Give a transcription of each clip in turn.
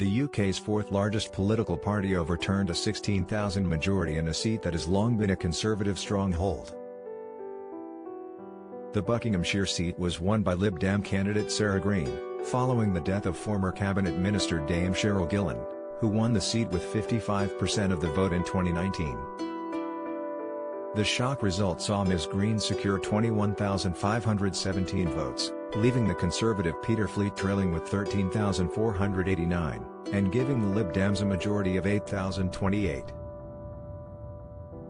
The UK's fourth largest political party overturned a 16,000 majority in a seat that has long been a Conservative stronghold. The Buckinghamshire seat was won by Lib Dem candidate Sarah Green, following the death of former Cabinet Minister Dame Cheryl Gillen, who won the seat with 55% of the vote in 2019. The shock result saw Ms Green secure 21,517 votes, leaving the Conservative Peter Fleet trailing with 13,489, and giving the Lib Dems a majority of 8,028.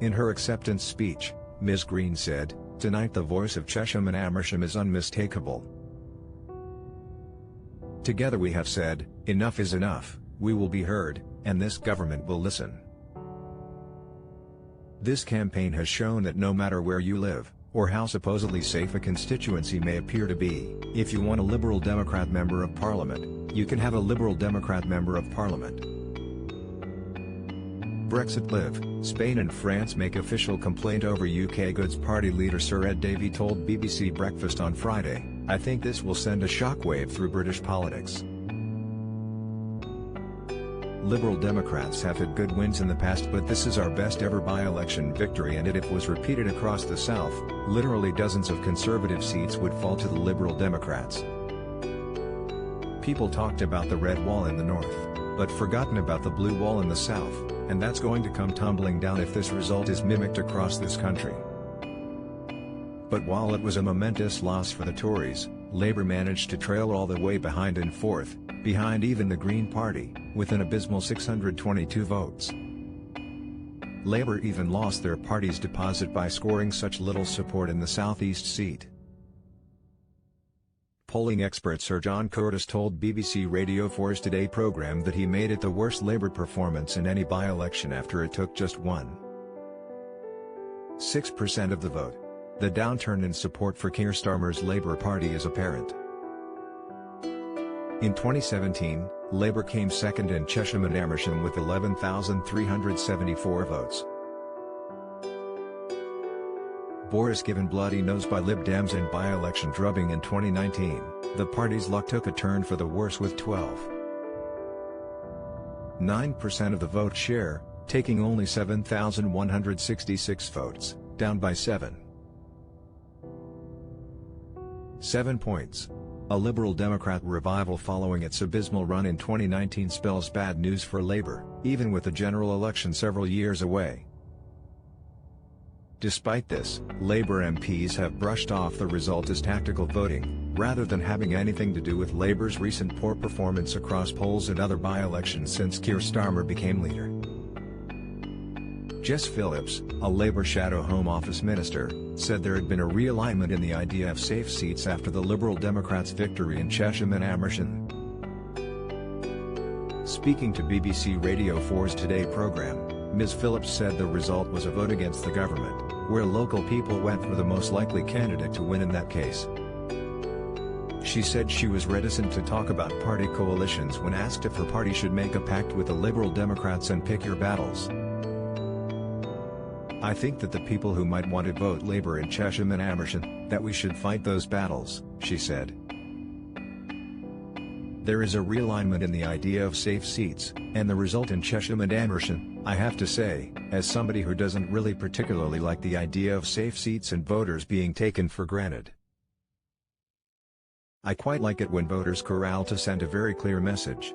In her acceptance speech, Ms Green said, "Tonight the voice of Chesham and Amersham is unmistakable. Together we have said, enough is enough, we will be heard, and this government will listen." This campaign has shown that no matter where you live, or how supposedly safe a constituency may appear to be, if you want a Liberal Democrat Member of Parliament, you can have a Liberal Democrat Member of Parliament. Brexit Live, Spain and France make official complaint over UK Goods Party leader Sir Ed Davey told BBC Breakfast on Friday, "I think this will send a shockwave through British politics." Liberal Democrats have had good wins in the past, but this is our best ever by-election victory, and if it was repeated across the South, literally dozens of Conservative seats would fall to the Liberal Democrats. People talked about the red wall in the North, but forgotten about the blue wall in the South, and that's going to come tumbling down if this result is mimicked across this country. But while it was a momentous loss for the Tories, Labour managed to trail all the way behind in fourth, behind even the Green Party, with an abysmal 622 votes. Labour even lost their party's deposit by scoring such little support in the South East seat. Polling expert Sir John Curtis told BBC Radio 4's Today programme that he made it the worst Labour performance in any by-election after it took just 1.6% of the vote. The downturn in support for Keir Starmer's Labour Party is apparent. In 2017, Labour came second in Chesham and Amersham with 11,374 votes. Boris given bloody nose by Lib Dems in by-election drubbing in 2019, the party's luck took a turn for the worse with 12.9% of the vote share, taking only 7,166 votes, down by 7 points. A Liberal Democrat revival following its abysmal run in 2019 spells bad news for Labour, even with the general election several years away. Despite this, Labour MPs have brushed off the result as tactical voting, rather than having anything to do with Labour's recent poor performance across polls and other by-elections since Keir Starmer became leader. Jess Phillips, a Labour shadow Home Office minister, said there had been a realignment in the idea of safe seats after the Liberal Democrats' victory in Chesham and Amersham. Speaking to BBC Radio 4's Today programme, Ms Phillips said the result was a vote against the government, where local people went for the most likely candidate to win in that case. She said she was reticent to talk about party coalitions when asked if her party should make a pact with the Liberal Democrats and pick your battles. "I think that the people who might want to vote Labour in Chesham and Amersham, that we should fight those battles," she said. There is a realignment in the idea of safe seats, and the result in Chesham and Amersham, I have to say, as somebody who doesn't really particularly like the idea of safe seats and voters being taken for granted. I quite like it when voters corral to send a very clear message.